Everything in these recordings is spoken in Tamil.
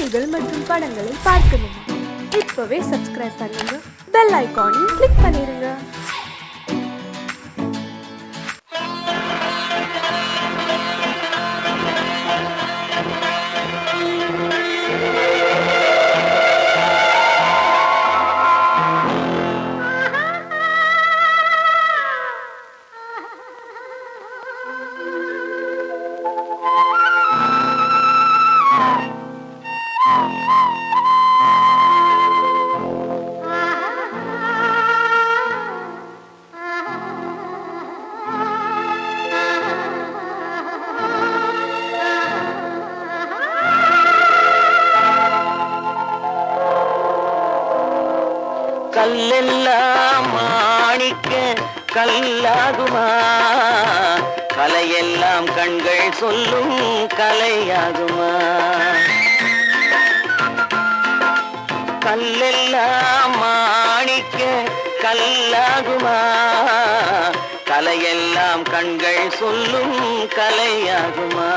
பாடல்கள் மற்றும் படங்களை பார்க்கணுமா? இப்பவே சப்ஸ்கிரைப் பண்ணுங்க, பெல் ஐகானையும் கிளிக் பண்ணிருங்க. கல்லெல்லாம் மாணிக்க கல்லாகுமா, கலையெல்லாம் கண்கள் சொல்லும் கலையாகுமா? கல்லெல்லாம் மாணிக்க கல்லாகுமா, கலையெல்லாம் கண்கள் சொல்லும் கலையாகுமா?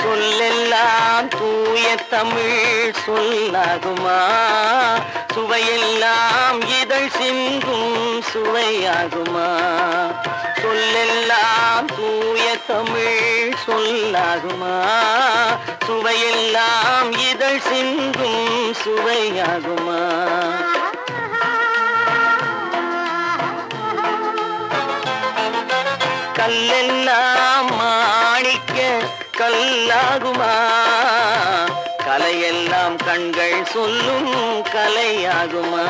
சொல்லெல்லாம் தூய தமிழ் சொல்லாகுமா, சுவையெல்லாம் இதழ் சிந்தும் சுவையாகுமா? சொல்லெல்லாம் தூய தமிழ் சொல்லாகுமா, சுவையெல்லாம் இதழ் சிந்தும் சுவையாகுமா? கல்லெல்லாம் மாணிக்க கல்லாகுமா, கலையெல்லாம் கண்கள் சொல்லும் கலையாகுமா?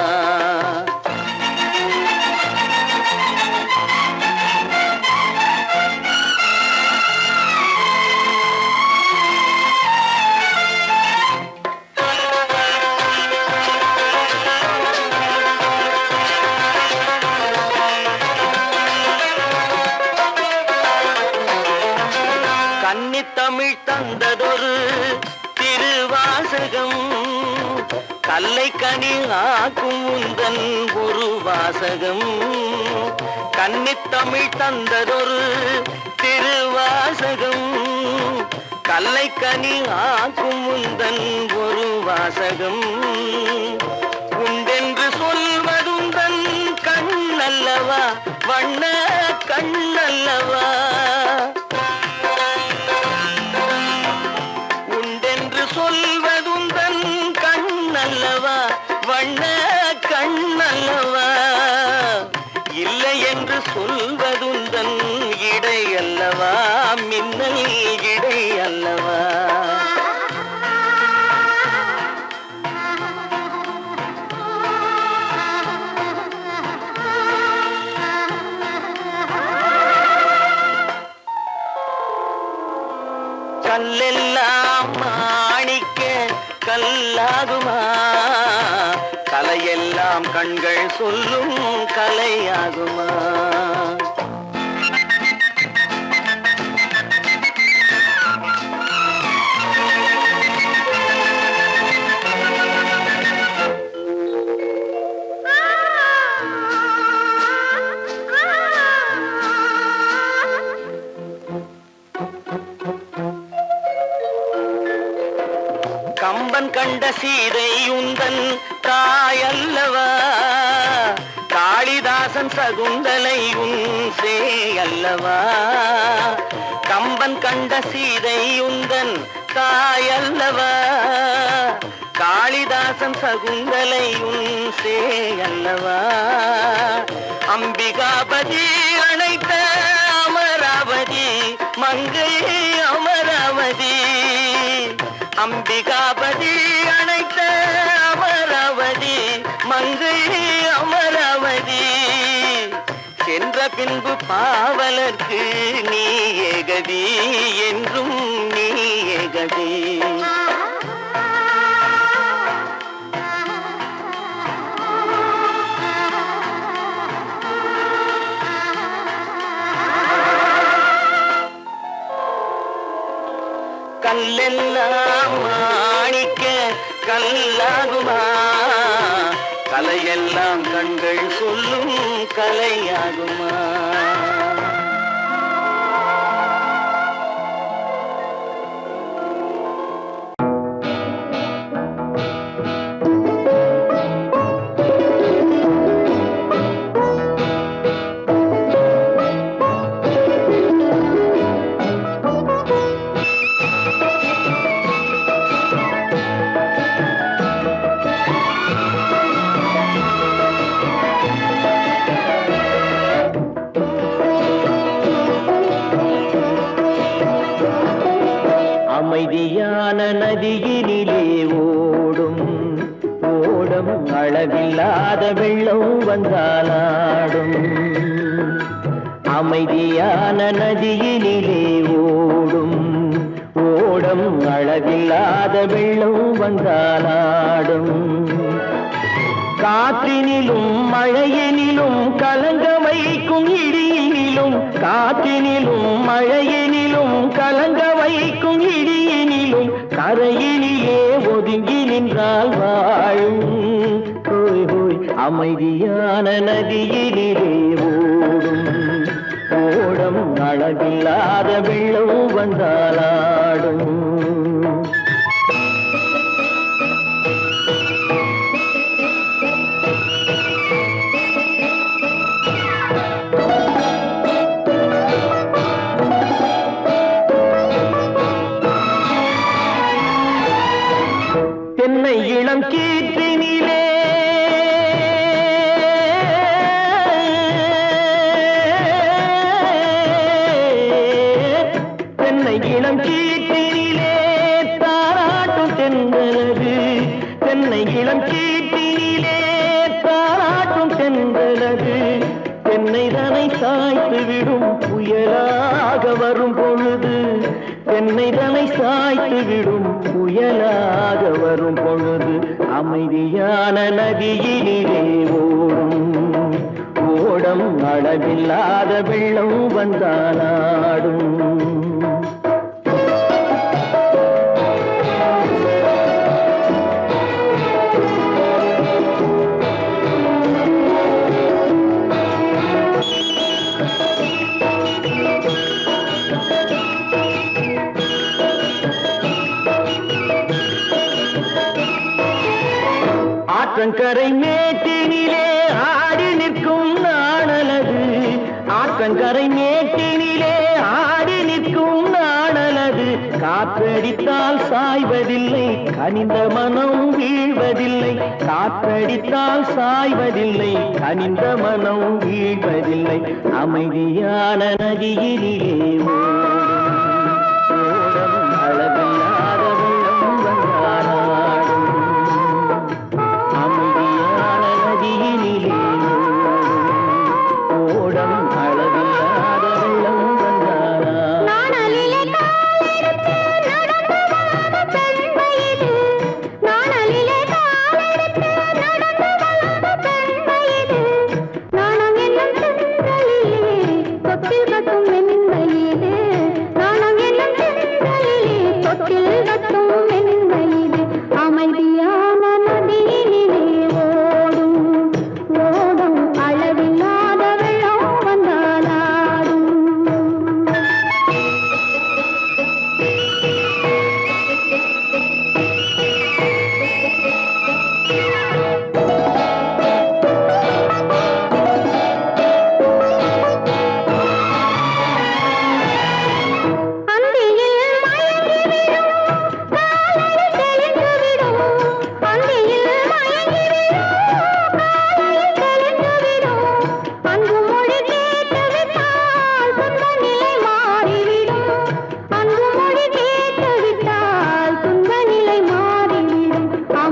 கன்னித்தமிழ் தந்ததொரு திருவாசகம், கல்லை கனி ஆக்கும் உந்தன் ஒரு வாசகம். கன்னித்தமிழ் தந்ததொரு திருவாசகம், கல்லை கனி ஆக்கும் உந்தன் ஒரு வாசகம். உண்டென்று சொல்வதுந்தன் கண்ணல்லவா, வண்ண கண்ணல்லவா? சொல்வதுந்தன் கண்ணல்லவா, வண்ண கண்ணல்லவா? இல்லை என்று சொல்வதுந்தன் இடை அல்லவா, மின்னல் இடை அல்லவா? கல்லெல்லாம் மாணிக்க கல்லாகுமா, கலையெல்லாம் கண்கள் சொல்லும் கலையாகுமா? கம்பன் கண்ட சீதை உந்தன் தாயல்லவா, காளிதாசன் சகுந்தலை உன் சேயல்லவா? கம்பன் கண்ட சீதை உந்தன் தாயல்லவா, காளிதாசன் சகுந்தலை உன் சேயல்லவா? அம்பிகாபதி அணைத்த அமராவதி மங்கை அமராவதி, அம்பிகாபதி அணைத்த அமராவதி மங்கை அமராவதி. சென்ற பின்பு பாவலர்க்கு நீ ஏகதி, என்றும் நீ ஏகதி. கல்லெல்லாம் மாணிக்க கல்லாகுமா, கலையெல்லாம் கண்கள் சொல்லும் கலையாகுமா? நதியினிலே ஓடும் ஓடம் அளவில்லாத வெள்ளம் வந்தாலாடும் அமைதியான நதியினிலே ஓடும் ஓடம் அளவில்லாத வெள்ளம் வந்தாலாடும் காற்றினிலும் மழையினிலும் கலங்க வைக்கும் இடியினிலும் காற்றினிலும் மழையினிலும் கலங்க வைக்கும் இடியினிலும் கரையினிலே ஒதுங்கி நின்றால் வாழும் ஹோய் ஹோய் அமைதியான நதியினிலே ஓடும் ஓடம் அளவில்லாத வெள்ளம் வந்தாலாடும் தென்னை இளம் கீற்றினிலே தென்னை இளம் கீற்றினிலே தாராட்டும் தென்றலது தென்னை இளம் கீற்றினிலே தாராட்டும் தென்றலது தென்னை தனை சாய்த்து விடும் புயலாக வரும் பொழுது தென்னை தனை சாய்த்து விடும் புயலாக வரும் பொழுது அமைதியான நதியினிலே ஓடும் ஓடம் அளவில்லாத வெள்ளம் வந்தாலாடும் ஆற்றங்கரை மேட்டினிலே ஆடி நிற்கும் நாணலது ஆற்றங்கரை மேட்டினிலே ஆடி நிற்கும் நாணலது காற்றடித்தால் சாய்வதில்லை கனிந்த மனம் வீழ்வதில்லை காற்றடித்தால் சாய்வதில்லை கனிந்த மனம் வீழ்வதில்லை அமைதியான நதியினிலே ஓடும் அளவில்லாத வெள்ளம் வந்தாலாடும் அமைதியான நதியினிலே ஓடம் அளவில்லாத வெள்ளம் வந்தாலாடும் அமைதியான நதியினிலே ஓடும் ஓடும் அளவில்லாத வெள்ளம் வந்தாலாடும்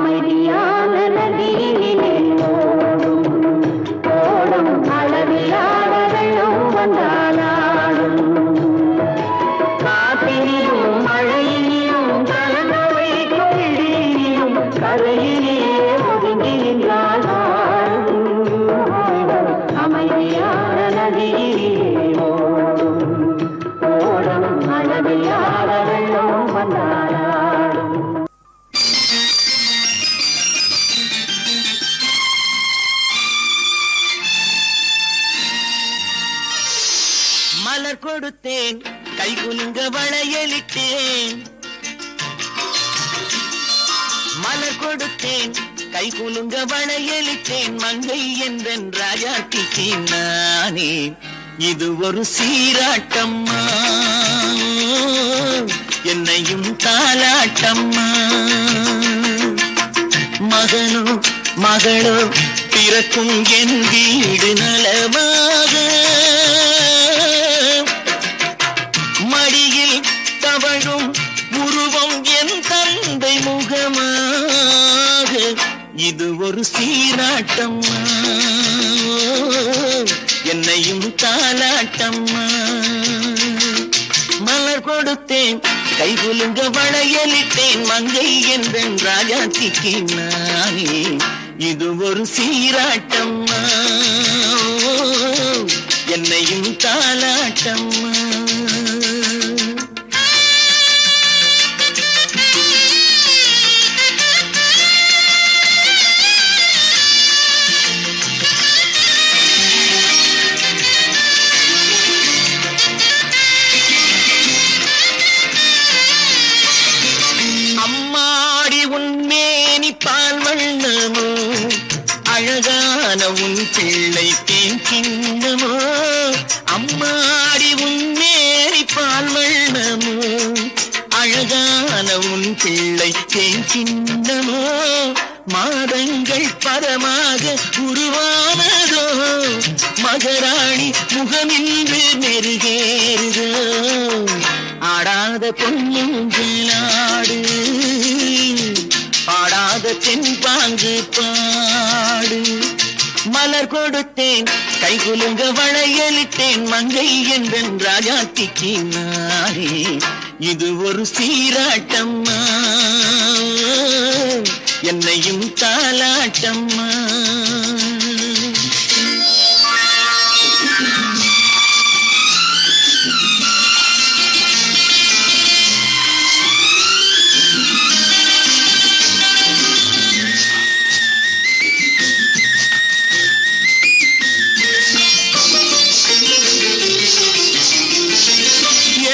அமைதியான நதியினிலே ஓடும் ஓடும் அளவில்லாத வெள்ளம் வந்தாலாடும் காற்றினிலும் மழையினிலும் கலங்க வைக்கும் இடியினிலும் கரையிலே ஒதுங்கி நின்றால் அமைதியான நதியிலே ஓடும் ஓடம் அளவில்லாத வெள்ளம் வந்தாலாடும் மலர் கொடுத்தேன் கை குலுங்க வளையலிட்டேன் மலர் கொடுத்தேன் கை குலுங்க வளையலிட்டேன் மங்கை என்றன் ராஜாத்திக்கு நானே இது ஒரு சீராட்டம்மா என்னையும் தாலாட்டம்மா மகனோ மகளோ பிறக்கும் என் வீடு நலமாக மடியில் தவழும் உருவம் என் தந்தை இது ஒரு சீராட்டம்மா, என்னையும் தாலாட்டம்மா. மலர் கொடுத்தேன் கை குலுங்க வளையலிட்டேன் மங்கை என்றன் ராஜாத்திக்கு நானே. இது ஒரு சீராட்டம்மா, என்னையும் தாலாட்டம்மா. அம்மாடி உன்மேனி பால் வண்ணமோ, அழகான உன் பிள்ளை தேன் கிண்ணமோ. அம்மாடி உன்மேனி பால் வண்ணமோ, அழகான உன் பிள்ளை தேன் கிண்ணமோ. மாதங்கள் பரமாக உருவானதோ, மகராணி முகமின்று நெருகேறுதோ. ஆடாத பொன்னுங்களாடு, பாடாத தென்பாங்கு பாடு. மலர் கொடுத்தேன் கை குலுங்க வளையலிட்டேன் மங்கை என்றன் ராஜாத்திக்கு நாரே. இது ஒரு சீராட்டம்மா, என்னையும் தாலாட்டம்மா.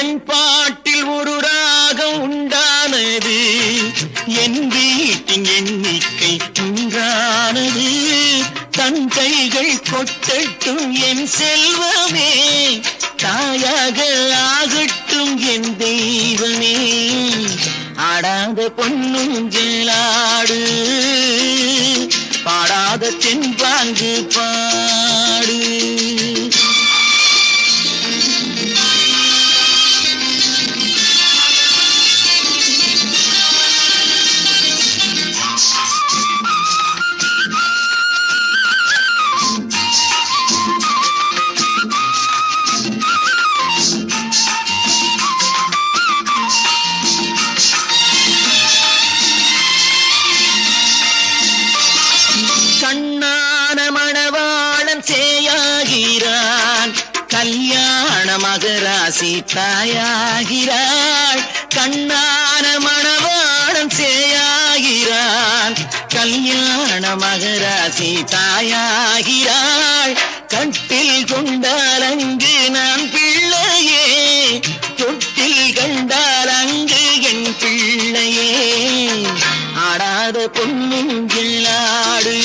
என் பாட்டில் ஒரு ராகம் உண்டானது, என் வீட்டின் எண்ணிக்கை உண்டானது. தன் கைகள் கொட்டட்டும் என் செல்வமே, தாயாக ஆகட்டும் என் தெய்வமே. ஆடாத பொன்னுங்களாடு, பாடாத தென்பாங்கு பாடு. கண்ணான மணவாளன் சேயாகிறான், கல்யாண மகராசி தாயாகிறாள். கண்ணான மணவாளன் சேயாகிறான், கல்யாண மகராசி தாயாகிறாள். கட்டில் கொண்டால் அங்கு நான் பிள்ளையே, தொட்டில் கண்டால் அங்கு என் பிள்ளையே. ஆடாத பொன்னுங்களாடு,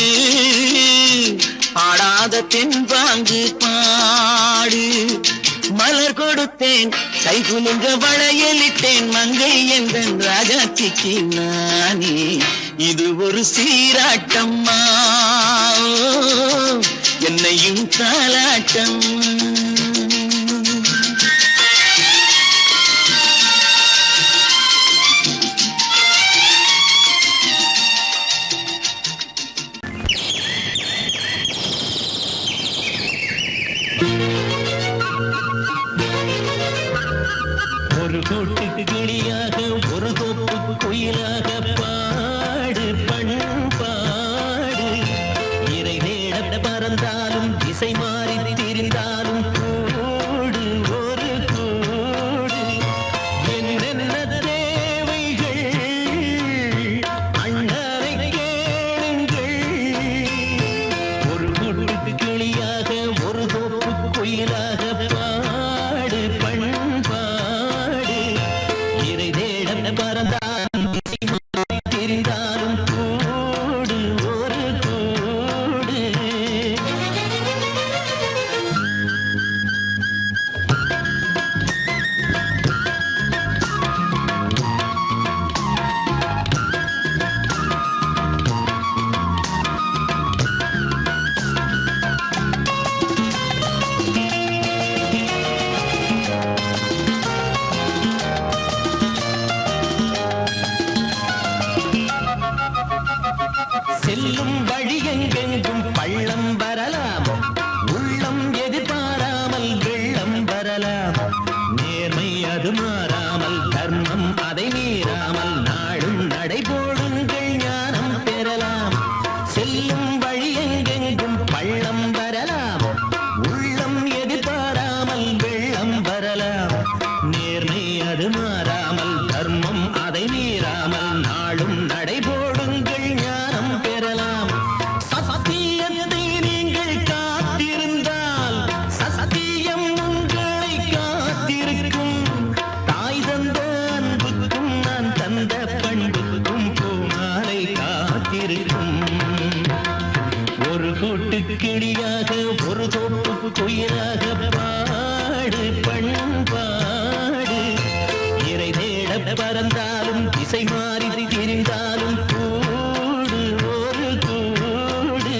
ஆடாத தென்பாங்கு பாடு. மலர் கொடுத்தேன் கை குலுங்க வளையலிட்டேன் மங்கை என்றன் ராஜாத்திக்கு நானே. இது ஒரு சீராட்டம்மா, என்னையும் தாலாட்டம்மா. ஒரு கூட்டுக்கு கிளியாக ஒரு தோப்பு குயிலாக பாடு பண்பாடு. இறை தேட பறந்தாலும் திசை மாறி திரிந்தாலும் செல்லும் வழி எங்கெங்கும் பள்ளம் வரலாம், உள்ளம் எதிர்பாராமல் வெள்ளம் வரலாம். நேர்மை அது மாறாமல், தர்மம் அதை மீறாமல், நாடும் நடைபோடுங்கள் ஞானம் பெறலாம். செல்லும் வழி எங்கெங்கும் பள்ளம் வரலாம், உள்ளம் எதிர்பாராமல் வெள்ளம் வரலாம். நேர்மை அது மாறாமல், தர்மம் அதை மீறாமல், நாடும் நடைபோடுங்கள் ஞானம் பெறலாம். சத்தியத்தை நீங்கள் காத்திருந்தால் சத்தியம் உங்களை காத்திருக்கும். தாய் தந்த அன்புக்கும் நான் தந்த பண்புக்கும் பூமாலை காத்திருக்கும். ஒரு கூட்டு கிளியாக ஒரு தோப்பு குயிலாக பாடு பண்பாடு. இறை தேட பறந்தாலும் திசை மாறி திரிந்தாலும் கூடு ஒரு கூடு.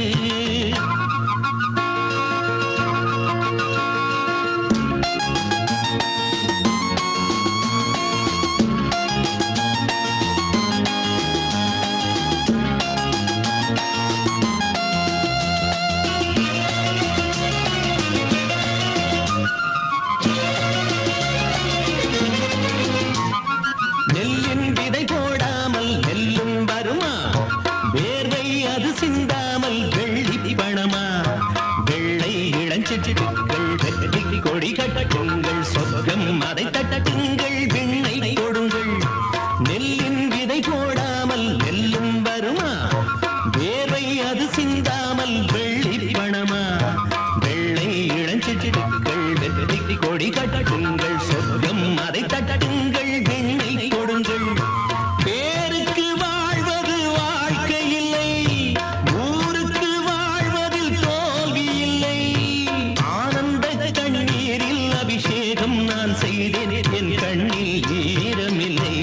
நெல்லின் விதை போடாமல் நெல்லும் வருமா, வேர்வை அது சிந்தாமல் வெள்ளி பணமா. வெள்ளை இளஞ்சிட்டுகள் வெற்றி கொடி கட்டுங்கள், சொர்க்கம் அதை தட்டுங்கள், விண்ணை கொடுங்கள். நெல்லின் விதை போடாமல் நெல்லும் வருமா, வேர்வை அது சிந்தாமல் வெள்ளி பணமா. வெள்ளை இளஞ்சிட்டுகள் வெற்றி கொடி கட்டுங்கள், சொர்க்கம் அதை தட்டுங்கள், விண்ணை கொடுங்கள். பேருக்கு வாழ்வது வாழ்க்கை இல்லை, ஊருக்கு வாழ்வதில் தோல்வி இல்லை. ஆனந்த கண்ணீரில் அபிஷேகம் நான் செய்தேன், என் கண்ணில் ஈரமில்லை.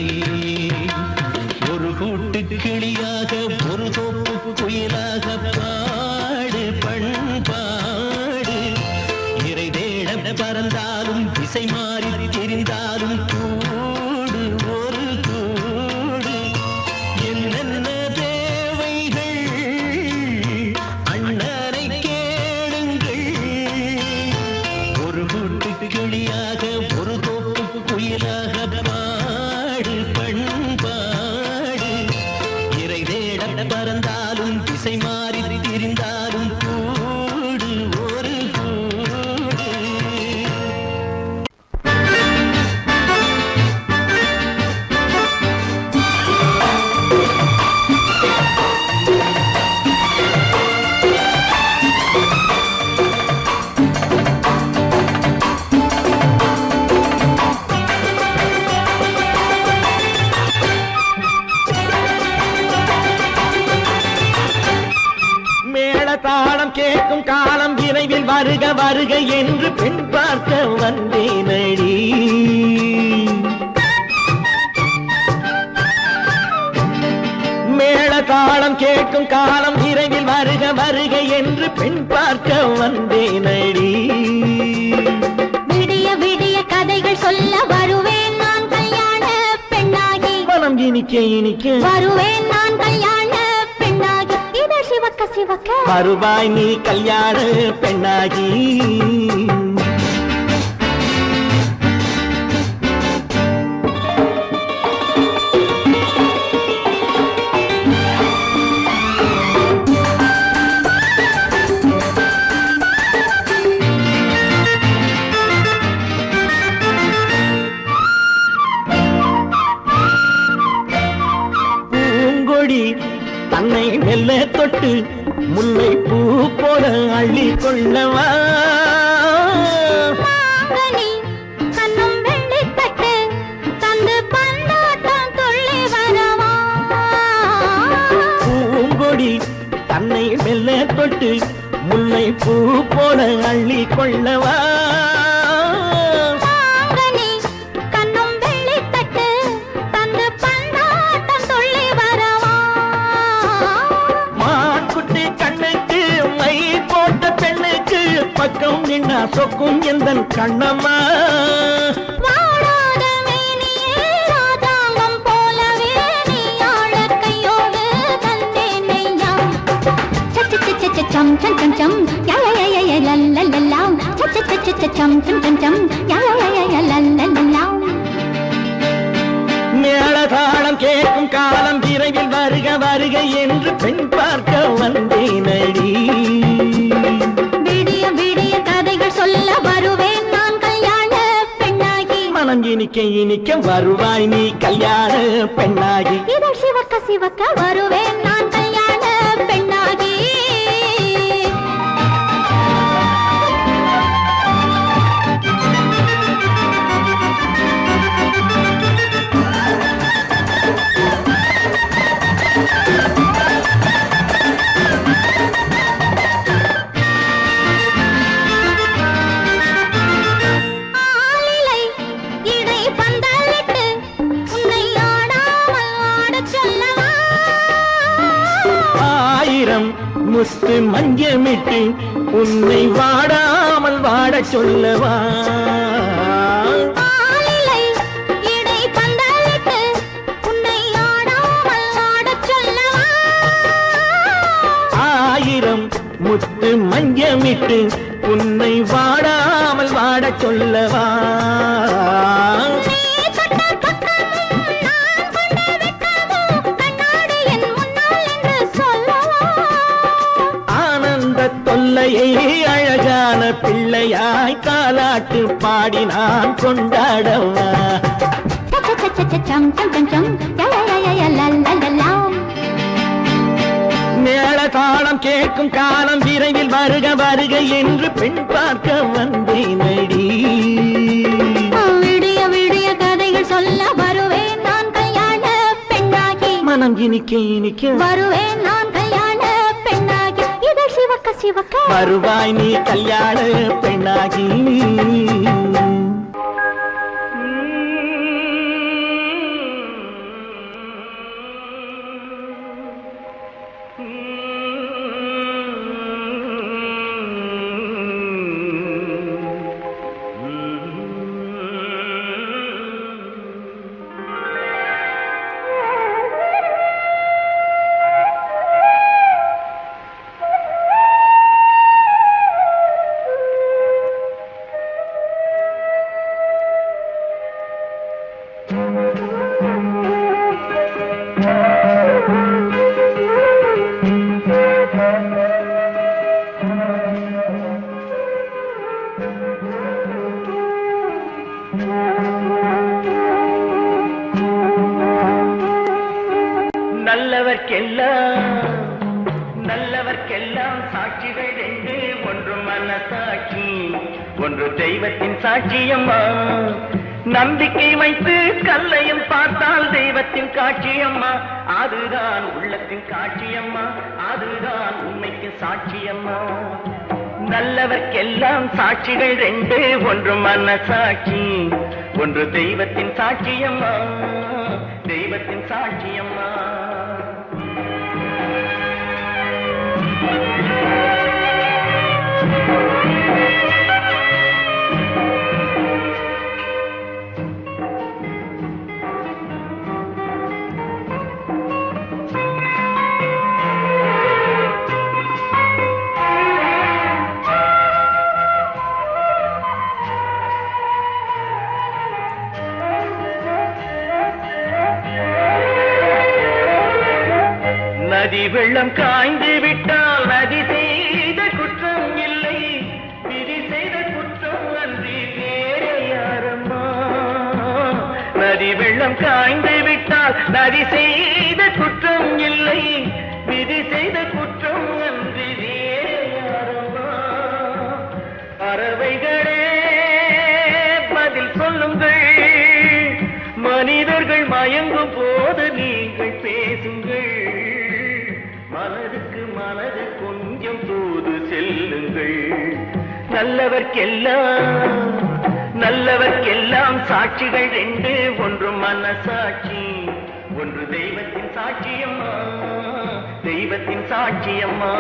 ஒரு கூட்டு கிளியாக ஒரு தோப்பு குயிலாக பாடு பண்பாடு. இறை தேட பறந்தாலும் திசை மாறி தெரிந்தாலும் கூடு ஒரு கூடு. என்னென்ன தேவைகள் அண்ணனை கேளுங்கள். ஒரு கூட்டு கிளியாக ஒரு தோப்பு குயிலாக பாடு பண்பாடு. இறை தேட பறந்தாலும் திசை மாறி திரிந்தாலும் கூடு ஒரு கூடு. மேளதாளம் கேட்கும் காலம் விரைவில் வருக வருக என்று பெண் பார்க்க வந்தேனடி. மேளதாளம் கேட்கும் காலம் விரைவில் வருக வருக என்று பெண் பார்க்க வந்தேனடி. விடிய விடிய கதைகள் சொல்ல வருவேன் நான் கல்யாண பெண்ணாகி. மனம் இனிக்க இனிக்க வருவேன் நான் கல்யாண பெண்ணாகி. இதழ் சிவக்க சிவக்க வருவாய் நீ கல்யாண பெண்ணாகி. பூங்கொடி தன்னை மெல்ல தொட்டு முல்லை பூ போல அள்ளி கொள்ளவா. மாங்கனி கண்ணும் வெள்ளிப்பட்டு தந்து பந்தாட்டம் துள்ளி வரவா. பூங்கொடி தன்னை மெல்ல தொட்டு முல்லை பூ போல அள்ளி கொள்ளவா. மாங்கனி கண்ணும் வெள்ளிப்பட்டு தந்து பந்தாட்டம் துள்ளி வரவா. மான்குட்டி கண்ணுக்கு மை போட்ட பெண்ணுக்கு பக்கம் நின்னா சொக்கும் எந்தன் கண்ணம்மா. வாடாத மேனியே ராதாங்கம் போலவே நீ ஆள கையோடு தந்தேன் நெய்யா. சம் சம் சம் சம் யா யா யா யா லா லா லா லா. மேளதாளம் கேட்கும் காலம் விரைவில் வருக வருக என்று பெண் பார்க்க வந்தேனடி. விடிய விடிய கதைகள் சொல்ல வருவேன் நான் கல்யாண பெண்ணாகி. மனம் இனிக்க இனிக்க வருவாய் நீ கல்யாண பெண்ணாகி. இதழ் சிவக்க சிவக்க வருவேன் நான் கல்யாண பெண்ணாகி. ஆலிலை இடை பந்தலிட்டு உன்னை ஆடாமல் ஆடச் சொல்லவா. ஆயிரம் முத்து மஞ்சமிட்டு உன்னை வாடாமல் வாடச் சொல்லவா. ஆலிலை இடை பந்தலிட்டு உன்னை ஆடாமல் ஆடச் சொல்லவா. ஆயிரம் முத்து மஞ்சமிட்டு உன்னை வாடாமல் வாடச் சொல்லவா. நீ தொட்ட பக்கமும் நான் கொண்ட வெட்கமும் கண்ணாடி என் முன்னால் என்று சொல்லவா. ஆனந்த தொல்லையை அழகான பிள்ளையாய் காலாட்டு பாடி நான் கொண்டாடவா. சம் சம் சம் சம் யா யா யா யா லா லா லா லா. மேளதாளம் கேட்கும் காலம் விரைவில் வருக வருக என்று பெண் பார்க்க வந்தேனடி. விடிய விடிய கதைகள் சொல்ல வருவேன் நான் கல்யாண பெண்ணாகி. மனம் இனிக்க இனிக்க வருவேன் நான் கல்யாண பெண்ணாகி. இதழ் சிவக்க சிவக்க வருவாய் நீ கல்யாண பெண்ணாகி. நல்லவர்க்கெல்லாம் சாட்சிகள் ரெண்டு, ஒன்று மனசாட்சி ஒன்று தெய்வத்தின் சாட்சியம்மா. நம்பிக்கை வைத்து கல்லையும் பார்த்தால் தெய்வத்தின் காட்சியம்மா. அதுதான் உள்ளத்தின் காட்சியம்மா, அதுதான் உண்மைக்கு சாட்சியம்மா. நல்லவர்க்கெல்லாம் சாட்சிகள் ரெண்டு, ஒன்று மனசாட்சி ஒன்று தெய்வத்தின் சாட்சியம்மா, தெய்வத்தின் சாட்சியம்மா. நதி வெள்ளம் காய்ந்து விட்டால் நதி செய்த குற்றம் இல்லை, விதி செய்த குற்றம் அன்றி வேறு யாரம்மா. நதி வெள்ளம் காய்ந்து விட்டால் நதி செய்த குற்றம் இல்லை, விதி செய்த குற்றம் அன்றி வேறு யாரம்மா. பறவைகளே பதில் சொல்லுங்கள், மனிதர்கள் மயங்கும் போது நீங்கள் பேசுங்கள். மனதுக்கு மனது கொஞ்சம் தூது செல்லுங்கள். நல்லவர்க்கெல்லாம் சாட்சிகள் ரெண்டு, ஒன்று மனசாட்சி ஒன்று தெய்வத்தின் சாட்சியம்மா, தெய்வத்தின் சாட்சியம்மா.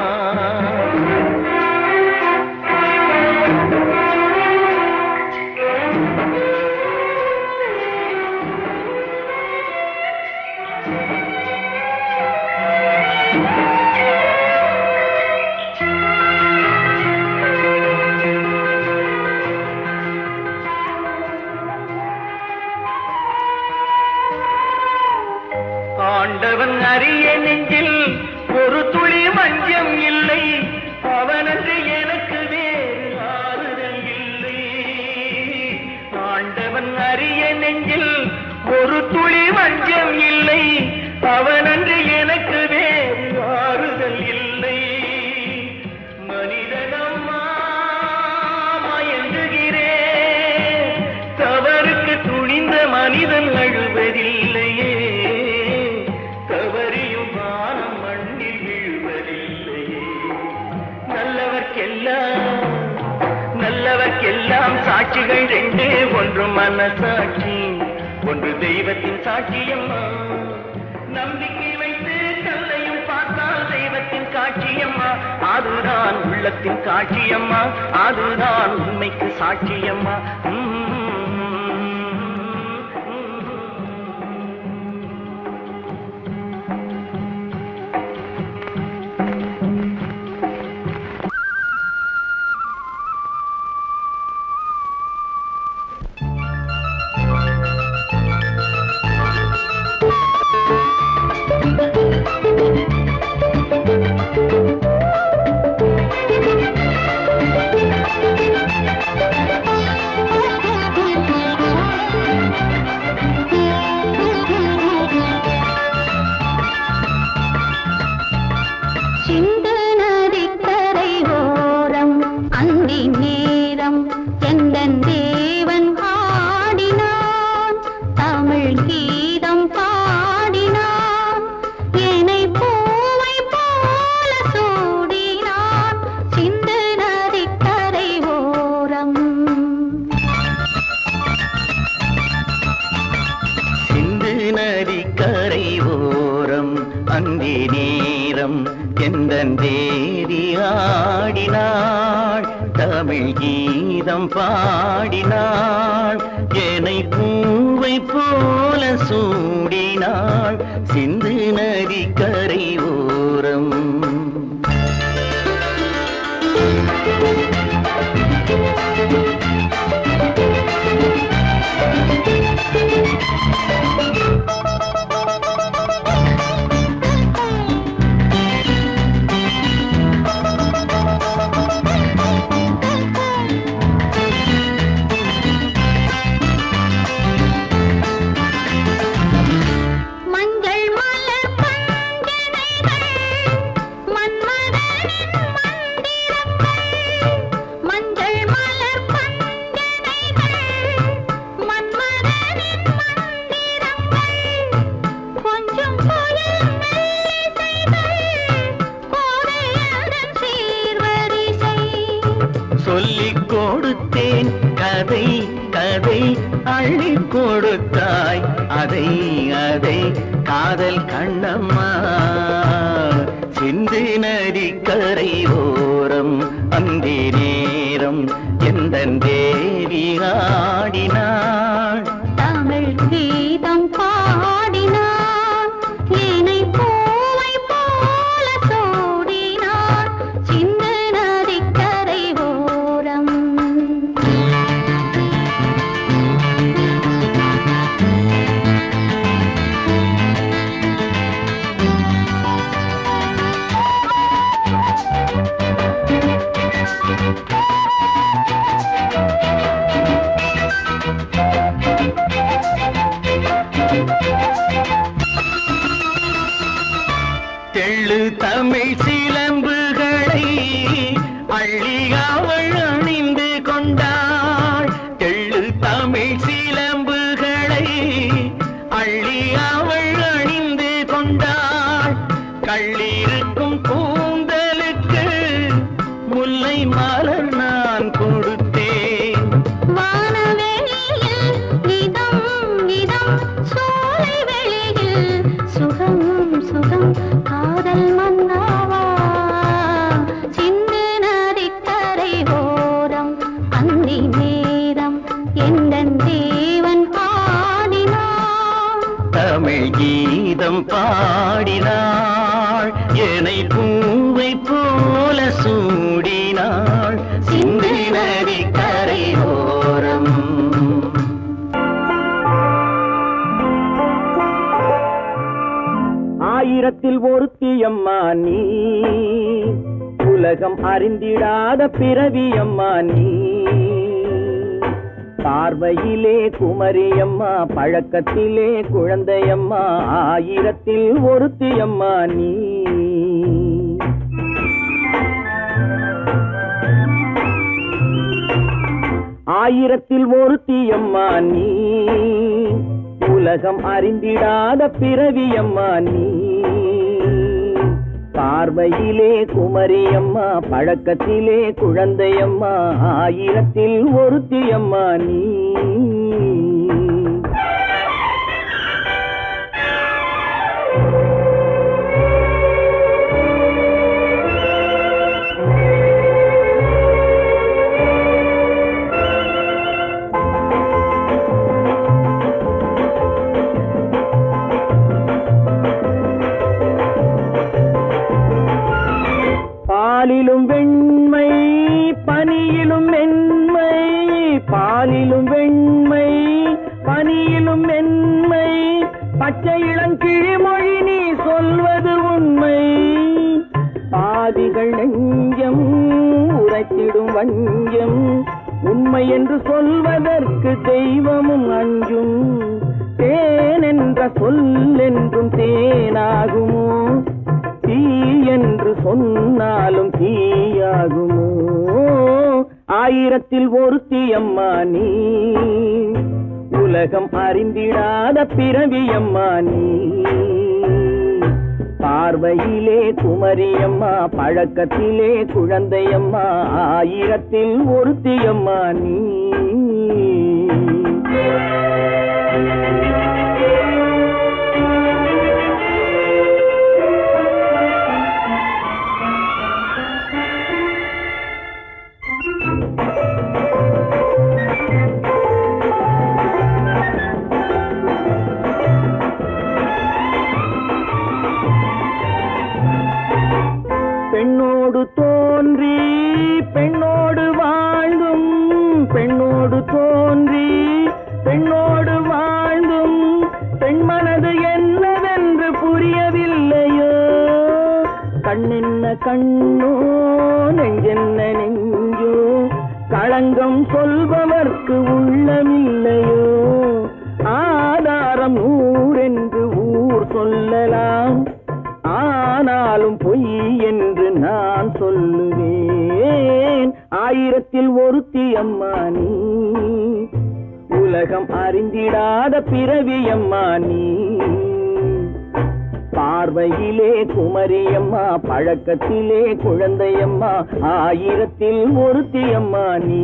நெஞ்சில் ஒரு துளி மஞ்சம் இல்லை, அவனன்று எனக்கு வேறு ஆறுதல் இல்லை. ஆண்டவன் அறிய நெஞ்சில் ஒரு துளி மஞ்சம் இல்லை, அவனன்று எனக்கு வேறு ஆறுதல் இல்லை. மனிதனம்மா மயங்குகிறேன், தவறுக்கு துணிந்த மனிதன் அழுவதில்லையே, தவறியும் வானம் மண்ணில் விழுவதில்லையே. நல்லவர்க்கெல்லாம் சாட்சிகள் ரெண்டு, ஒன்று மனசாட்சி, ஒன்று தெய்வத்தின் சாட்சியம்மா. நம்பிக்கை வைத்து கல்லையும் பார்த்தால் தெய்வத்தின் காட்சியம்மா, அதுதான் உள்ளத்தின் காட்சியம்மா, அதுதான் உண்மைக்கு சாட்சியம்மா. அந்தி நேரம் எந்தன் தேவி ஆடினாள், தமிழ் கீதம் பாடினாள், என்னை பூவை போல சூடினாள், சிந்து நதி கரை ஓரம். சொல்லிக் கொடுத்தேன் கதை கதை, அள்ளி கொடுத்தாய் அதை அதை, காதல் கண்ணம்மா. சிந்து நதி கரை ஓரம் அந்தி நேரம் எந்தன் தேவி ஆடினாள், தமிழ் கீதம் பாடினாள், என்னை பூவை போல சூடினாள், சிந்து நதி கரை ஓரம். தெள்ளு தமிழ் சிலம்புகளை அள்ளி அவள் அணிந்து கொண்டாள், தெள்ளு தமிழ் சிலம்புகளை அள்ளி அவள் அணிந்து கொண்டாள், கள்ளிருக்கும் கூந்தலுக்கு முல்லை மலர் நான் கொடுத்தேன். வானவெளியில் இதம் இதம், சோலை வெளியில் சுகம் சுகம், காதல் மன்னாவா, சிந்து நதி கரை ஓரம் அந்தி நேரம் எந்தன் தேவன் பாடினான், தமிழ் கீதம் பாடினாள், என்னை பூவை போல சூடினாள், சிந்து நதி கரை ஓரம். ஆயிரத்தில் ஒருத்தி அம்மா நீ, உலகம் அறிந்திடாத பிறவி அம்மா நீ. பார்வையிலே குமரியம்மா, பழக்கத்திலே குழந்தையம்மா, ஆயிரத்தில் ஒருத்தி அம்மா நீ. ஆயிரத்தில் ஒருத்தி அம்மா நீ, உலகம் அறிந்திடாத பிறவி அம்மா நீ. பார்வையிலே குமரியம்மா, பழக்கத்திலே குழந்தையம்மா, ஆயிரத்தில் ஒருத்தி அம்மா நீ. பாலிலும் வெண்மை பனியிலும் மென்மை, பாலிலும் வெண்மை பனியிலும் மென்மை, பச்சை இளங்கிழிமொழி நீ சொல்வது உண்மை. பாதிகள் நெஞ்சம் உரைத்திடும் வஞ்சம், உண்மை என்று சொல்வதற்கு தெய்வமும் அஞ்சும். தேன் என்ற சொல் என்றும் தேனாகுமோ, தீ என்று சொன்னாலும் தீயாகுமோ. ஆயிரத்தில் ஒருத்தி அம்மா நீ, உலகம் அறிந்திடாத பிறவி அம்மா நீ. பார்வையிலே குமரியம்மா, பழக்கத்திலே குழந்தையம்மா, ஆயிரத்தில் ஒருத்தி அம்மா நீ. பெண்ணோடு தோன்றி பெண்ணோடு வாழ்ந்தும், பெண்ணோடு தோன்றி பெண்ணோடு வாழ்ந்தும், பெண் மனது என்னவென்று புரியவில்லையோ. கண்ணென்ன கண்ணோ, நெஞ்சென்ன நெஞ்சோ, களங்கம் சொல்பவர்க்கு உள்ளமில்லையோ. ஆதாரம் ஊரென்று ஊர் சொல்லலாம், ஆனாலும் பொய் என்று நான் சொல்லுவேன். ஆயிரத்தில் ஒருத்தி அம்மா நீ, உலகம் அறிந்திடாத பிறவி அம்மா நீ. பார்வையிலே குமரியம்மா, பழக்கத்திலே குழந்தையம்மா, ஆயிரத்தில் ஒருத்தி அம்மா நீ.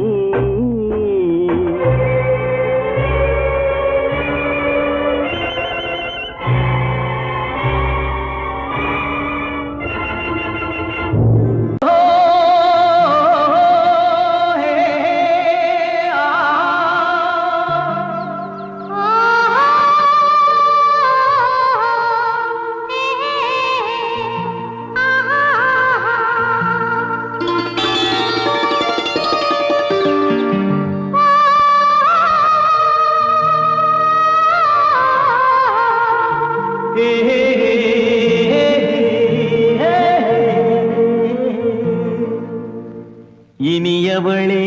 இனியவளே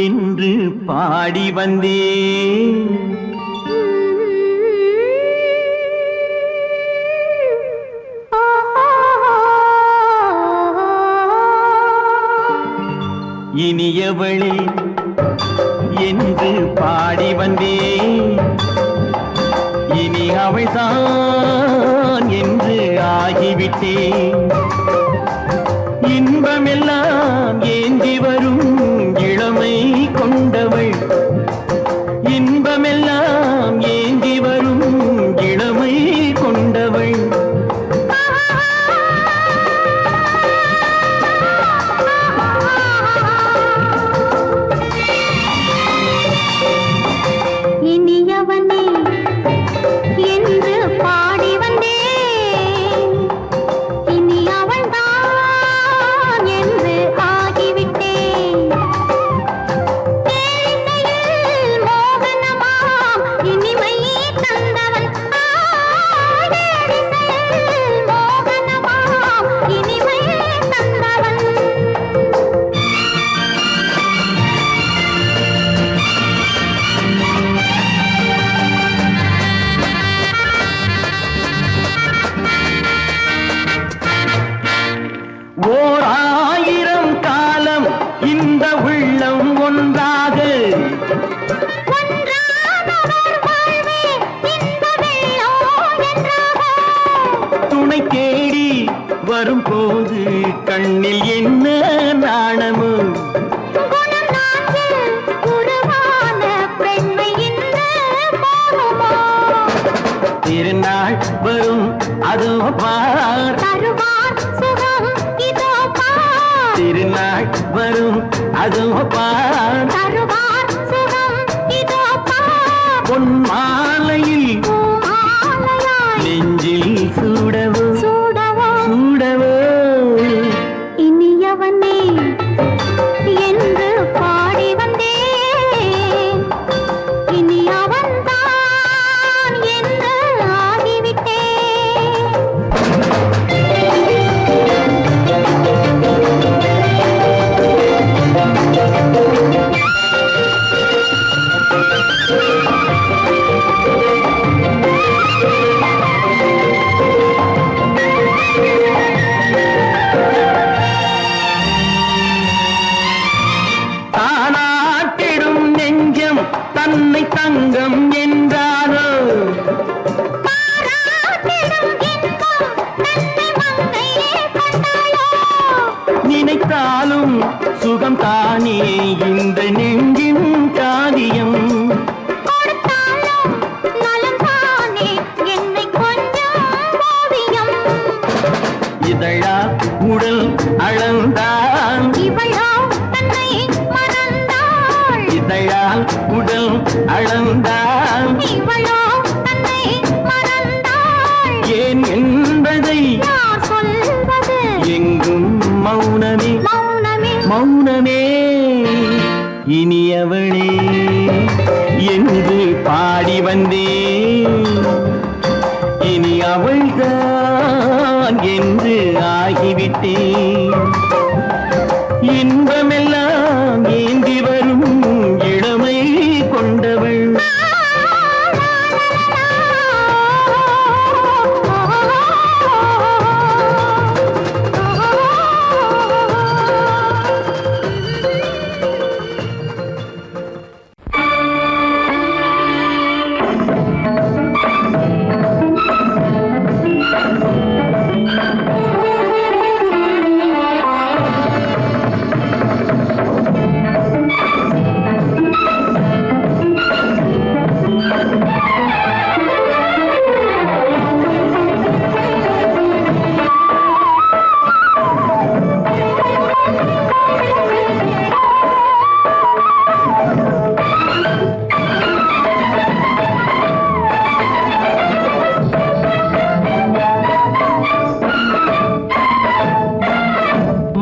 என்று பாடி வந்தேன், இனியவளே என்று பாடி வந்தேன். இனி அவள்தான் என்று ஆகிவிட்டேன். இன்பமெல்லாம் ஏந்தி வரும் இளமை கொண்டவள், இன்பமெல்லாம் ஏந்தி வரும் இளமை கொண்டவள். இனியவனே என்று பாடி வந்தேன், இனி அவள்தான் என்று ஆகிவிட்டேன். ஓர் ஆயிரம் காலம் இந்த உள்ளம் ஒன்றாக துணை தேடி வரும்போது கண்ணில் என்ன நாணமோ திருநாள் வரும் அதோ பார் திருநாள் வரும் அதோ பார் பொன் மாலையில் நெஞ்சில் சூடவோ சூடவோ இனியவனே என்று பாடி வந்தேன் இனி அவன்தான் என்று ஆகிவிட்டேன் தானாட்டிடும் நெஞ்சம் தன்னை தங்கம் என்றாரோ நினைத்தாலும் சுகம் தானே இந்த நெஞ்சின் காரியம் இதழா உடல் அளந்தான் இதழால் உடல் அளந்தான் ஏன் என்பதை எங்கும் மௌனமே மௌனமே இனியவளே என்று பாடி வந்தேன் இனி அவள்தான் என்று ஆகிவிட்டேன் இன்பமெல்லாம் ஏந்தி வரும் இளமை கொண்டவள்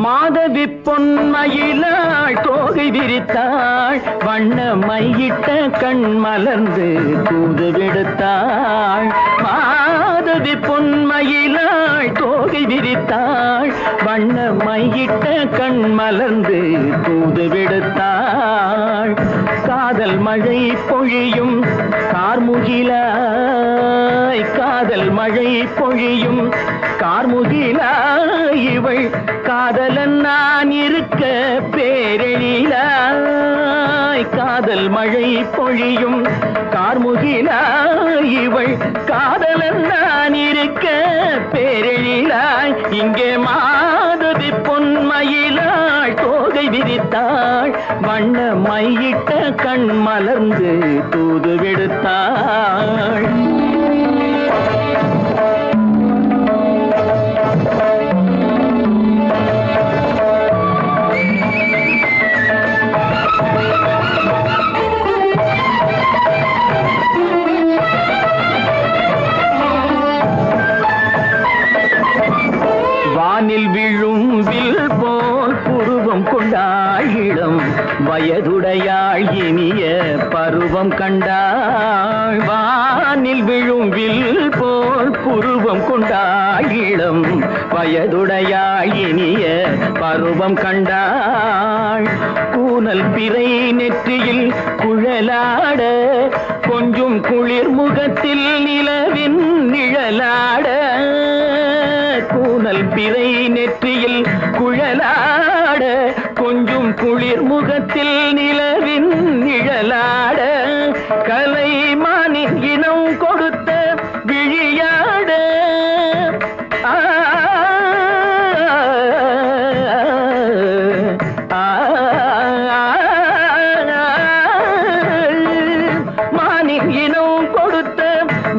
மாதவி பொன்மயிலாள் தோகை விரித்தாள் வண்ண மையிட்ட கண் மலர்ந்து தூது விடுத்தாள் மாதவி பொன்மயிலாள் தோகை விரித்தாள் வண்ண மையிட்ட கண் மலர்ந்து தூது விடுத்தாள் காதல் மழை பொழியும் கார்முகிலாய் காதல் மழை பொழியும் கார்முகிலாய் இவள் காதலன் நான் இருக்க பேரெழிலாய் காதல் மழை பொழியும் கார்முகிலாய் இவள் காதலன் நான் இருக்க பேரெழிலாய் இங்கே மாதவி பொன்மயிலாள் தோகை விரித்தாள் வண்ண மையிட்ட கண் மலர்ந்து தூது விடுத்தாள் வானில் விழும் வில் போல் புருவம் கொண்டாள் இளம் வயதுடையாள் இனிய பருவம் கண்டாள் வானில் விழும் வில் போல் புருவம் கொண்டாள் இளம் வயதுடையாள் இனிய பருவம் கண்டாள் கூனல் பிறை நெற்றியில் குழலாட கொஞ்சம் குளிர் முகத்தில் நிலவின் நிழலாட கூனல் பிறை நெற்றியில் குழலாட கொஞ்சம் குளிர் முகத்தில் நிலவின் நிழலாட கலைமானின் இனம் கொடுத்த விழியாட மானின் இனம் கொடுத்த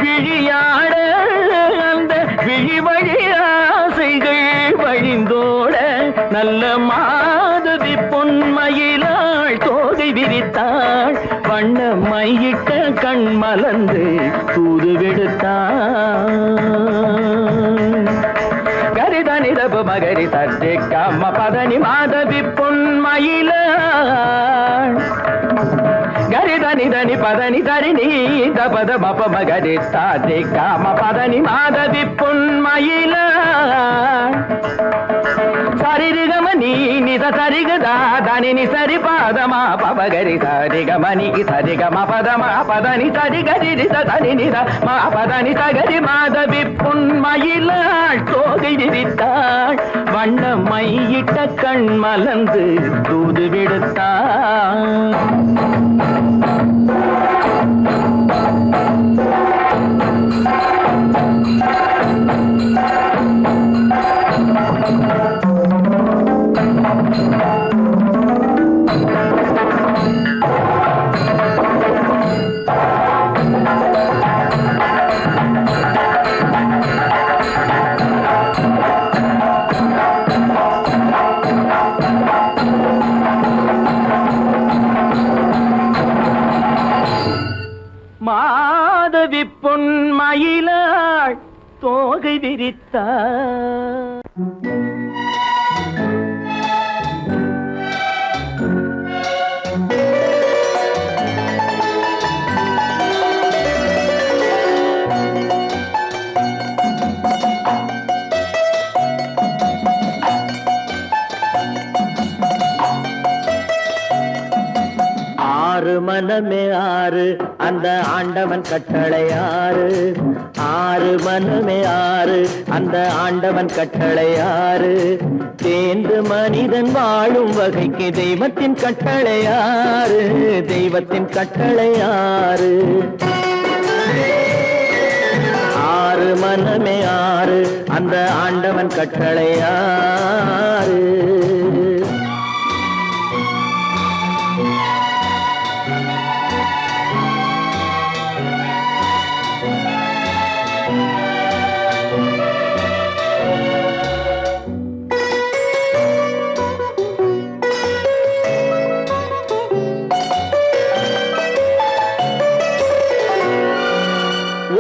விழியாட அந்த விழி வழி ஆசைகள் வழிந்தோட நல்ல மாதவி பொன்மயிலாள் தோகை விரித்தாள் வண்ண மையிட்ட கண் மலர்ந்து தூது விடுத்தாள் கரிதனிரபு மகரி சர்ஜி கம்ம பதனி மாதவி பொன்மயிலாள் கரிதனி தனி பதனி தரிணி தபத மப மகரி சார்ஜி கம்ம பதனி மாதவி பொன்மயிலாள் சரிகமணி நித சரிகதா தனி சரி பாதமா பபகரி சரிகமணி சரிகம பதமா பதனி சரிகரி தனி நித மா பதனி சகரி மாதவி பொன்மயிலாள் தோகை விரித்தாள் வண்ண மையிட்ட கண் மலர்ந்து தூது விடுத்தாள் மாதவி பொன்மயிலாள் தோகை விரித்தாள் ஆறு மனமே ஆறு அந்த ஆண்டவன் கட்டளை ஆறு ஆறு மனமே ஆறு அந்த ஆண்டவன் கட்டளை ஆறு தேர்ந்து மனிதன் வாழும் வகைக்கு தெய்வத்தின் கட்டளை ஆறு தெய்வத்தின் கட்டளை ஆறு ஆறு மனமே ஆறு அந்த ஆண்டவன் கட்டளை ஆறு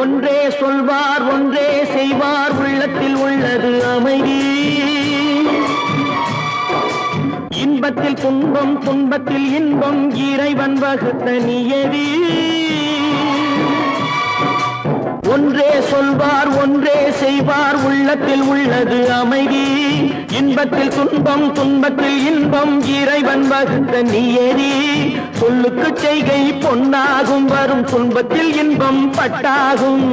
ஒன்றே சொல்வார் ஒன்றே செய்வார் உள்ளத்தில் உள்ளது அமைதி இன்பத்தில் துன்பம் துன்பத்தில் இன்பம் இறைவன் வகுத்த நியதி ஒன்றே சொல்வார் ஒன்றே செய்வார் உள்ளத்தில் உள்ளது அமைதி இன்பத்தில் துன்பம் துன்பத்தில் இன்பம் இறைவன் வகுத்த நியதி சொல்லுக்கு செய்கை பொன்னாகும் வரும் துன்பத்தில் இன்பம் பட்டாகும்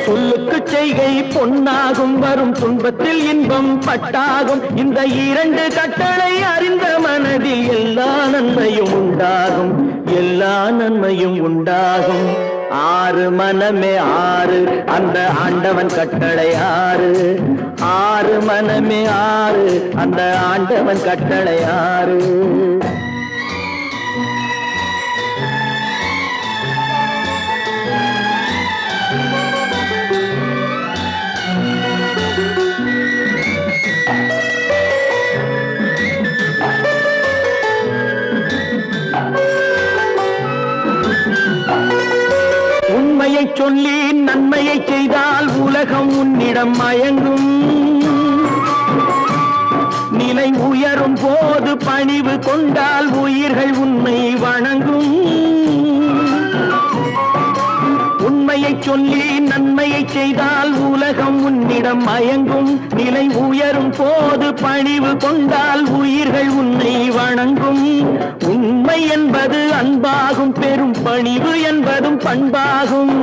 சொல்லுக்கு செய்கை பொன்னாகும் வரும் துன்பத்தில் இன்பம் பட்டாகும் இந்த இரண்டு கட்டளை அறிந்த மனதில் எல்லா நன்மையும் உண்டாகும் எல்லா நன்மையும் உண்டாகும் ஆறு மனமே ஆறு அந்த ஆண்டவன் கட்டளை ஆறு ஆறு மனமே ஆறு அந்த ஆண்டவன் கட்டளை ஆறு உண்மையை சொல்லி நன்மையை செய்தால் உலகம் உன்னிடம் மயங்கும் நிலை உயரும் போது பணிவு கொண்டால் உயிர்கள் உன்னை வணங்கும் உண்மையை சொல்லி நன்மையை செய்தால் உலகம் உன்னிடம் மயங்கும் நிலை உயரும் போது பணிவு கொண்டால் உயிர்கள் உன்னை வணங்கும் உண்மை என்பது அன்பாகும் பெரும் பணிவு என்பதும் பண்பாகும்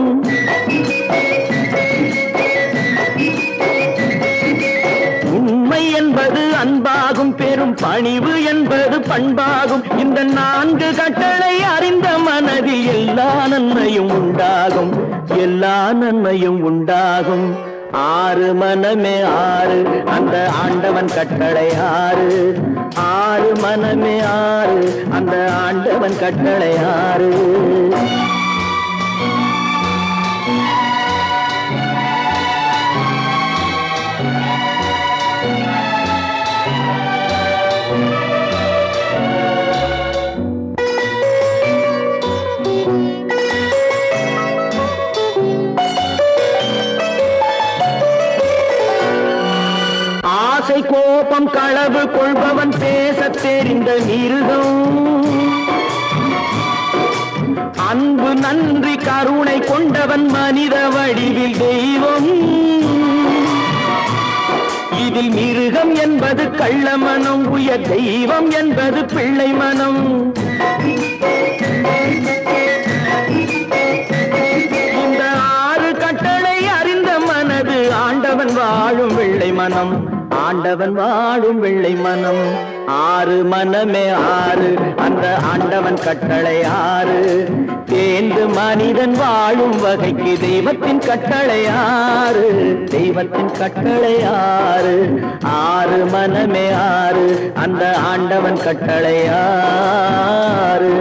பணிவு என்பது பண்பாகும். இந்த 4 கட்டளை அறிந்த மனதில் எல்லா நன்மையும் உண்டாகும், எல்லா நன்மையும் உண்டாகும். 6 மனமே 6 அந்த ஆண்டவன் கட்டளை 6. 6 மனமே 6 அந்த ஆண்டவன் கட்டளை 6. ஆசை கோபம் களவு கொள்பவன் பேசத் தெரிந்த மிருகம். அன்பு நன்றி கருணை கொண்டவன் மனித வடிவில் தெய்வம். இதில் மிருகம் என்பது கள்ள மனம், உயர் தெய்வம் என்பது பிள்ளை மனம். இந்த 6 கட்டளை அறிந்த மனது ஆண்டவன் வாழும் வெள்ளை மனம், ஆண்டவன் வாழும் வெள்ளை மனம். 6 மனமே 6 அந்த ஆண்டவன் கட்டளை 6. தேர்ந்து மனிதன் வாழும் வகைக்கு தெய்வத்தின் கட்டளை 6, தெய்வத்தின் கட்டளை 6. 6 மனமே 6 அந்த ஆண்டவன் கட்டளை 6.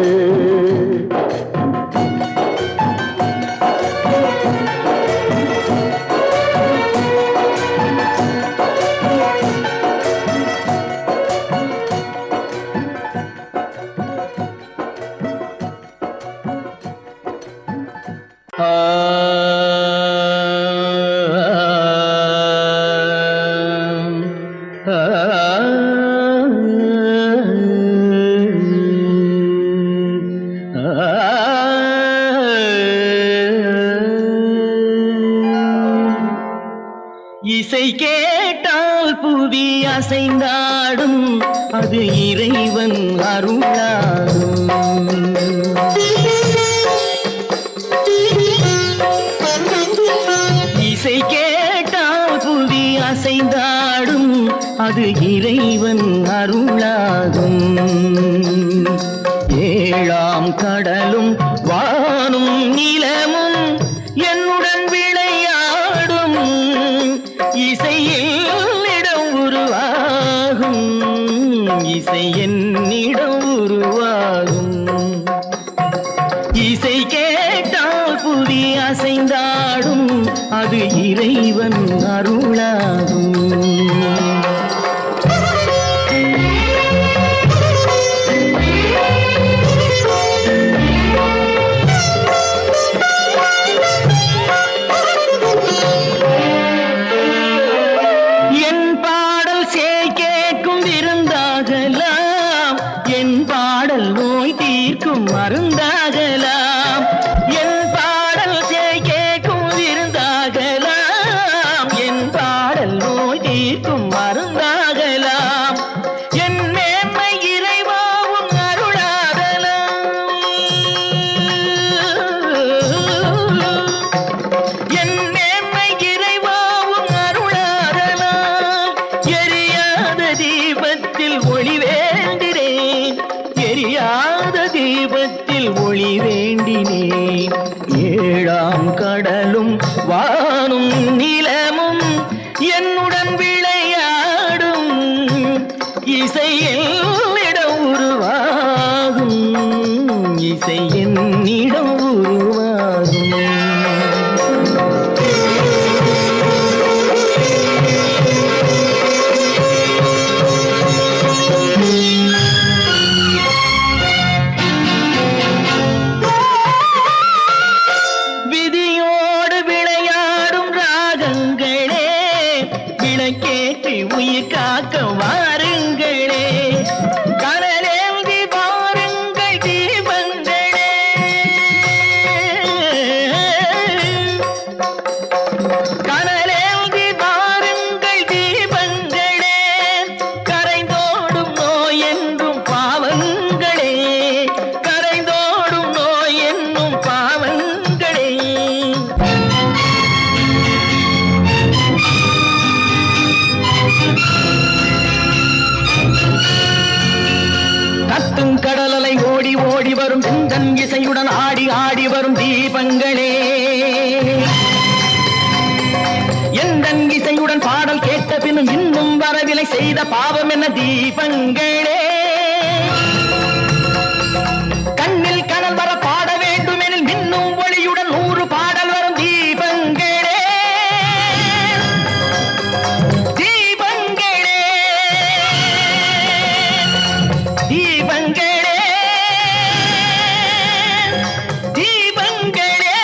இசை கேட்டால் புவி அசைந்தாடும், அது இறைவன் அருளாகும். இசை கேட்டால் புவி அசைந்தாடும், அது இறைவன் அருளாகும். 7ஆம் கடலும் வானும் நிலமும் என்னுடன் விளையாடும், இசையில் இடம் உருவாகும், இசை என்னிடம் உருவாகும். இசை கேட்டால் புதி அசைந்தாடும், அது இறைவன் அருளாகும். மருந்தாகலாம் என் பாடல் கேட்கும் விருந்தாகலாம், என் பாடல் நோய் தீர்க்கும் மருந்தாகலாம். என் மேன்மை இறைவாவும் அருளாகலாம், என் மேன்மை இறைவாவும் அருளாகலாம். எரியாத தீபத்தில் ஒளி வேண்டினேன், எரியாத தீபத்தில் ஒளி வேண்டினேன். 7ஆம் கடலும் வானும் நிலமும் என்னுடன் விளையாடும், இசையில் இடம் உருவாகும், இசை என்னிடம் உருவாகும். கேட்டு உயிர் காக்க வாருங்களே, கனலேந்தி வாருங்கள் தீபங்களே. கனலேந்தி வாருங்கள் தீபங்களே, கரைந்தோடும் நோய் என்றும் பாவங்களே, கரைந்தோடும் நோய் என்னும் பாவங்களே. கத்தும் கடலலை ஓடி ஓடி வரும் சிந்தன் இசையுடன் ஆடி ஆடி வரும் தீபங்களே எந்தன் இசையுடன் பாடல் கேட்ட பின்னும் இன்னும் வரவில்லை செய்த பாவம் என்ன தீபங்களே கண்ணில் கனல் வர பாட வேண்டும் எனில் மின்னும் ஒளியுடன் 100 பாடல் வரும் தீபங்களே தீபங்களே தீபங்களே தீபங்களே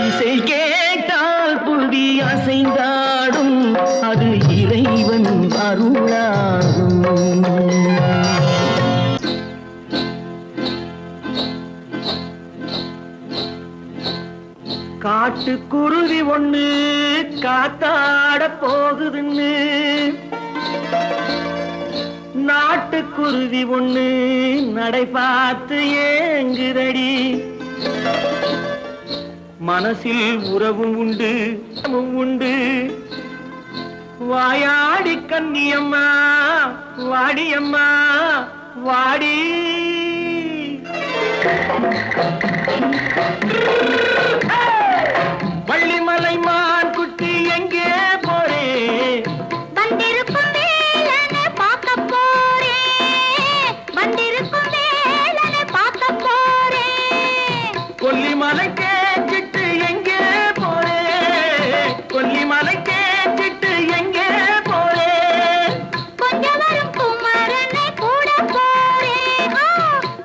இசை கேட்டால் புவி அசைந்தாடும் அது இறைவன் அருளாகும் காட்டுக்குருவி ஒண்ணு காத்தாட போகுதுன்னு நாட்டுக்குருவி ஒண்ணு நடை பார்த்து ஏங்குதடி மனசில் உறவும் உண்டு உண்டு வாயாடி கன்னியம்மா வாடியம்மா வாடி வள்ளிமலை மான் குட்டி எங்கே போறே வந்திருக்கும் வேலனை பார்க்க போறேன் வந்திருக்கும் வேலனை பார்க்க போறேன் கொல்லிமலை கேச்சிட்டு எங்கே போறே கொல்லிமலை கேச்சிட்டு எங்கே போறே கொஞ்சம் வரும் குமரனை கூட போறேன்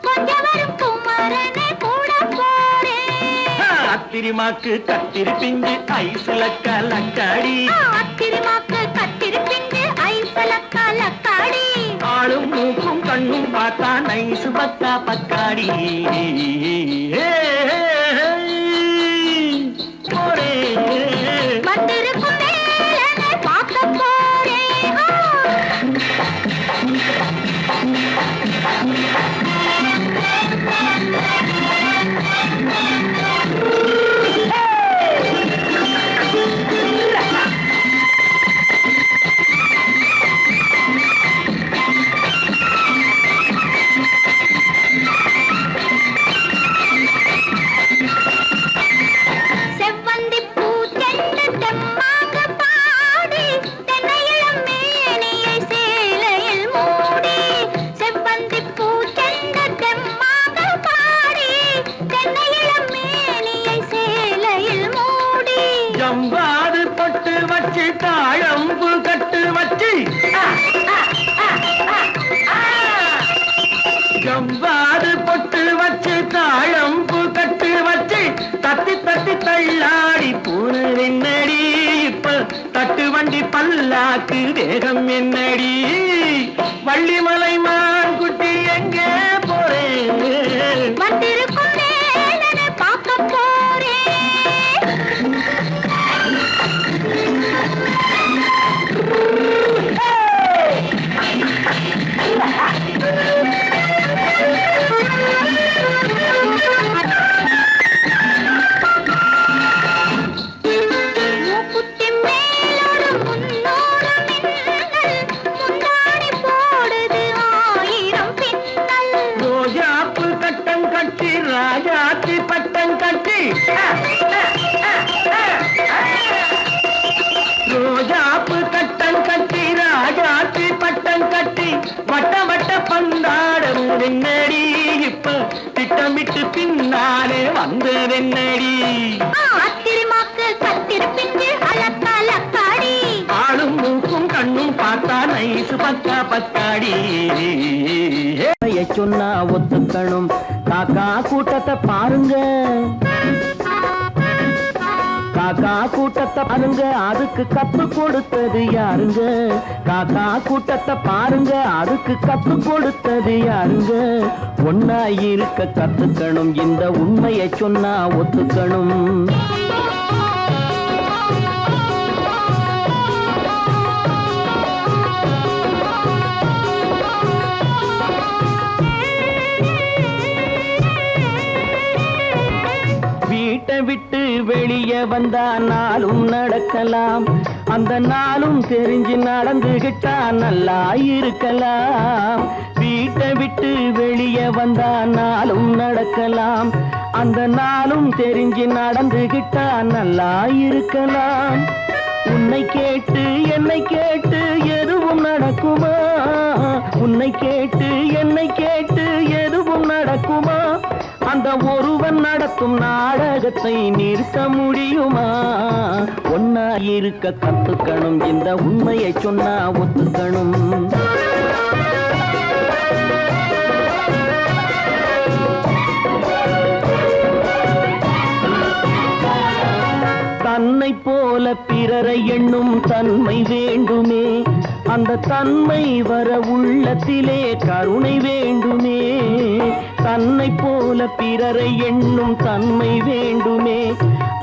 கொஞ்சம் வரும் குமரனை கூட போறேன் அத்திரிமாக்கு கத்திரி பிஞ்சு ஐசுல கலக்காடி அத்திரிமாக்கு கத்திரி பிஞ்சு ஐசல கலக்காடி ஆளும் மூக்கும் கண்ணும் பார்த்தா நைசு பக்கா பக்காடி போறே வந்திருக்கும் வேலனை பார்க்க போறேன் செவ்வந்தி பூ செண்டு தெம்மாக பாடி தென்னையிளம் மேனியை சேலையில் மூடி செவ்வந்தி பூ செண்டு தெம்மாக பாடி தென்னையிளம் மேனியை சேலையில் மூடி ஜம்பாது பொட்டு வச்சு தாழம்பு கட்டு வச்சு ஜம்பாது பொட்டு வச்சு தாழம்பு கட்டு வச்சு தத்தி தத்தி தள்ளாடி பூனு என்னடி இப்ப தட்டு வண்டி பல்லாக்கு வேகம் என்னடி வள்ளிமலை மான் குட்டி எங்கே போறேன் வந்திருக்கும் வேலனை பார்க்க போறேன் மூக்குத்தி மேலோடு முன்னோடு மின்னல் முந்தாடி போடுது 1000 பின்னல் ரோஜாப்பு கட்டம் கட்டி ராஜாத்தி பட்டம் கட்டி ரோஜாப்பு கட்டம் கட்டி ராஜாத்தி பட்டம் கட்டி வட்ட வட்ட பந்தாடம் என்னடி இப்ப திட்டமிட்டு பின்னாலே வந்து என்னடி அத்திரிமாக்கு கத்திரி பிஞ்சு அலக்காடி ஆளும் மூக்கும் கண்ணும் பார்த்தா நைசு பக்கா பக்காடி சொன்னா ஒத்துக்கணும் காக்கா கூட்டத்தை பாருங்க காக்கா கூட்டத்தை பாருங்க அதுக்கு கத்து கொடுத்தது யாருங்க காக்கா கூட்டத்தை பாருங்க அதுக்கு கத்து கொடுத்தது யாருங்க ஒன்னா இருக்க கத்துக்கணும் இந்த உண்மையை சொன்னா ஒத்துக்கணும் வீட்டை விட்டு வெளியே வந்தா நாளும் நடக்கலாம் அந்த நாளும் தெரிஞ்சு நடந்துகிட்டா நல்லா இருக்கலாம் வீட்டை விட்டு வெளியே வந்தா நாளும் நடக்கலாம் அந்த நாளும் தெரிஞ்சு நடந்துகிட்டா நல்லா இருக்கலாம் உன்னை கேட்டு என்னை கேட்டு எதுவும் நடக்குமா உன்னை கேட்டு என்னை கேட்டு எதுவும் நடக்குமா அந்த ஒருவன் நடத்தும் நாடகத்தை நிறுத்த முடியுமா ஒன்னா இருக்க கத்துக்கணும் இந்த உண்மையை சொன்னா ஒத்துக்கணும் தன்னை போல பிறரை எண்ணும் தன்மை வேண்டுமே அந்த தன்மை வர உள்ளத்திலே கருணை வேண்டுமே தன்னை போல பிறரை எண்ணும் தன்மை வேண்டுமே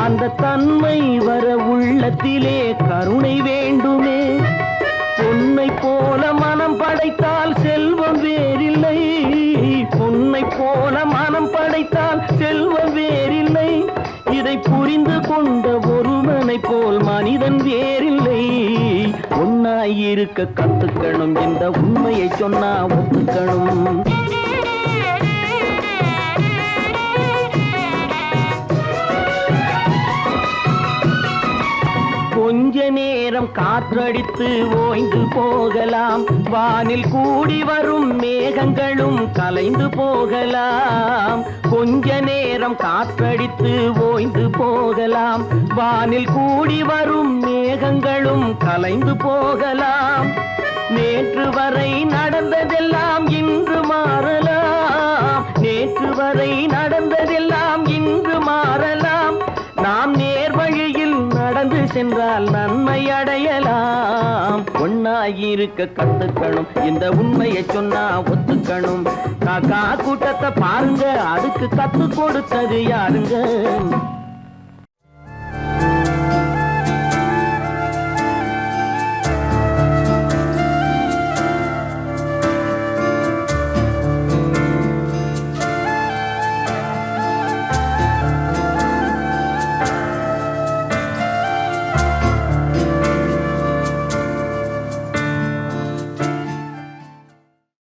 அந்த தன்மை வர உள்ளத்திலே கருணை வேண்டுமே பொன்னை போல மனம் படைத்தால் செல்வம் வேறில்லை பொன்னை போல மனம் படைத்தால் செல்வம் வேறில்லை இதை புரிந்து கொண்ட ஒருவனை போல் மனிதன் வேறில்லை ஒன்னாயிருக்க கத்துக்கணும் இந்த உண்மையை சொன்னா ஒத்துக்கணும் கொஞ்ச நேரம் காற்றடித்து ஓய்ந்து போகலாம் வானில் கூடி வரும் மேகங்களும் கலைந்து போகலாம் கொஞ்ச நேரம் காற்றடித்து ஓய்ந்து போகலாம் வானில் கூடி வரும் மேகங்களும் கலைந்து போகலாம் நேற்று வரை நடந்ததெல்லாம் இன்று மாறலாம் நேற்று வரை நடந்ததெல்லாம் இன்று மாறலாம் நாம் நேர்வழியில் நடந்து சென்றால் நன்மை அடையலாம் ஒன்னாயிருக்க கத்துக்கணும் இந்த உண்மையை சொன்னா ஒத்துக்கணும் காக்கா கூட்டத்தை பாருங்க அதுக்கு கத்து கொடுத்தது யாருங்க